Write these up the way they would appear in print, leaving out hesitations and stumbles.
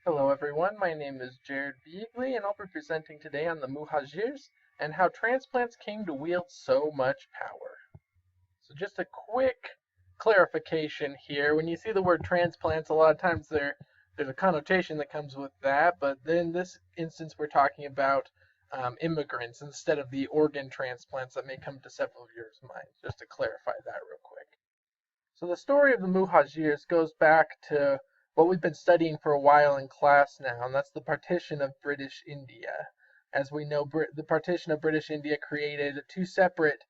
Hello everyone, my name is Jared Beagley and I'll be presenting today on the Muhajirs and how transplants came to wield so much power. So just a quick clarification here. When you see the word transplants, a lot of times there's a connotation that comes with that, but in this instance we're talking about immigrants instead of the organ transplants that may come to several of your minds, just to clarify that real quick. So the story of the Muhajirs goes back to what we've been studying for a while in class now, and that's the partition of British India. As we know, the partition of British India created two separate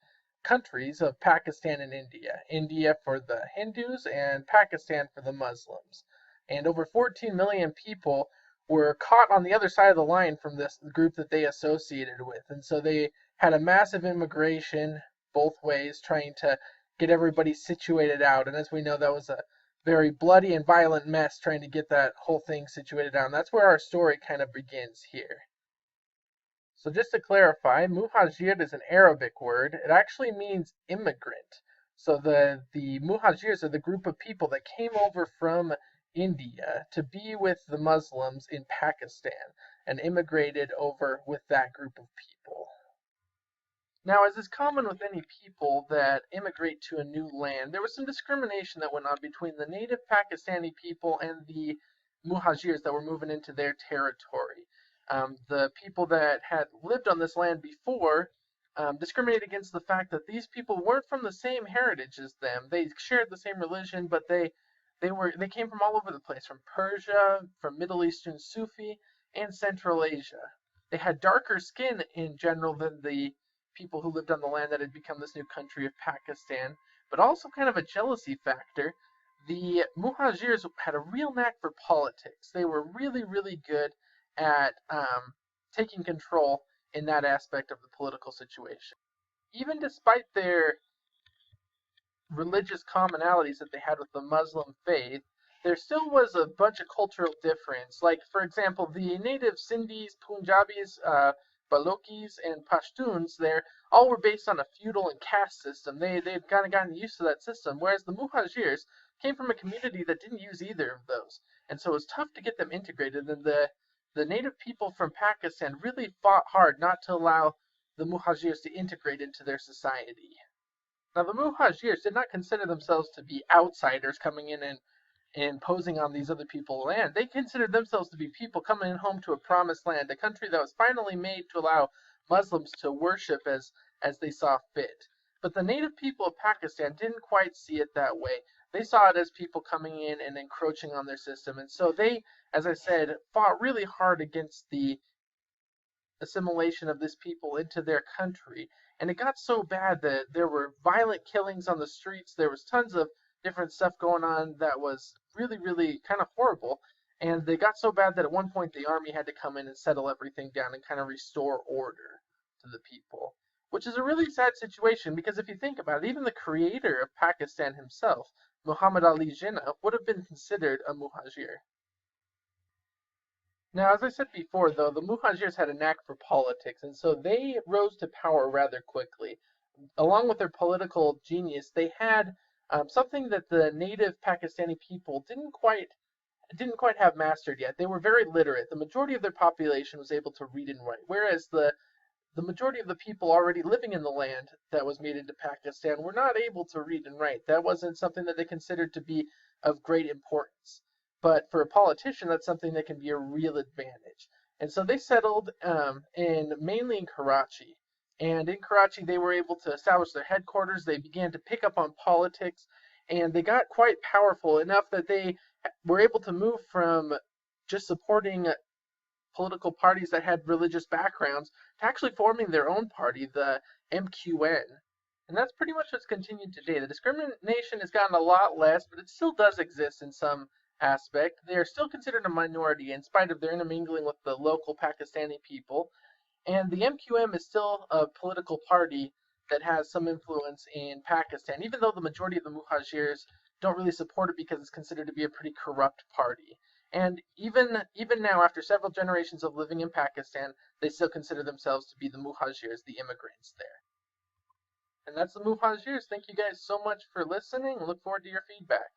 countries of Pakistan and India. India for the Hindus and Pakistan for the Muslims. And over 14 million people were caught on the other side of the line from this group that they associated with. And so they had a massive immigration both ways, trying to get everybody situated out. And as we know, that was a very bloody and violent mess trying to get that whole thing situated out. And that's where our story kind of begins here. So just to clarify, muhajir is an Arabic word. It actually means immigrant. So the muhajirs are the group of people that came over from India to be with the Muslims in Pakistan and immigrated over with that group of people. Now, as is common with any people that immigrate to a new land, there was some discrimination that went on between the native Pakistani people and the Muhajirs that were moving into their territory. The people that had lived on this land before discriminated against the fact that these people weren't from the same heritage as them. They shared the same religion, but they came from all over the place, from Persia, from Middle Eastern Sufi, and Central Asia. They had darker skin in general than the people who lived on the land that had become this new country of Pakistan, but also kind of a jealousy factor. The Muhajirs had a real knack for politics. They were really, really good at taking control in that aspect of the political situation. Even despite their religious commonalities that they had with the Muslim faith, there still was a bunch of cultural difference. Like, for example, the native Sindhis, Punjabis, Balokis, and Pashtuns there all were based on a feudal and caste system. They'd kind of gotten used to that system, whereas the Muhajirs came from a community that didn't use either of those. And so it was tough to get them integrated, and the native people from Pakistan really fought hard not to allow the Muhajirs to integrate into their society. Now, the Muhajirs did not consider themselves to be outsiders coming in and imposing on these other people's land. They considered themselves to be people coming home to a promised land, a country that was finally made to allow Muslims to worship as they saw fit. But the native people of Pakistan didn't quite see it that way. They saw it as people coming in and encroaching on their system. And so they, as I said, fought really hard against the assimilation of this people into their country. And it got so bad that there were violent killings on the streets. There was tons of different stuff going on that was really, really kind of horrible. And they got so bad that at one point the army had to come in and settle everything down and kind of restore order to the people. Which is a really sad situation because if you think about it, even the creator of Pakistan himself, Muhammad Ali Jinnah, would have been considered a muhajir. Now, as I said before, though, the Muhajirs had a knack for politics, and so they rose to power rather quickly. Along with their political genius, they had something that the native Pakistani people didn't quite have mastered yet. They were very literate. The majority of their population was able to read and write, whereas the majority of the people already living in the land that was made into Pakistan were not able to read and write. That wasn't something that they considered to be of great importance. But for a politician, that's something that can be a real advantage. And so they settled mainly in Karachi. And in Karachi, they were able to establish their headquarters. They began to pick up on politics, and they got quite powerful enough that they were able to move from just supporting political parties that had religious backgrounds to actually forming their own party, the MQN. And that's pretty much what's continued today. The discrimination has gotten a lot less, but it still does exist in some aspect. They are still considered a minority in spite of their intermingling with the local Pakistani people. And the MQM is still a political party that has some influence in Pakistan, even though the majority of the Muhajirs don't really support it because it's considered to be a pretty corrupt party. And even now, after several generations of living in Pakistan, they still consider themselves to be the Muhajirs, the immigrants there. And that's the Muhajirs. Thank you guys so much for listening. Look forward to your feedback.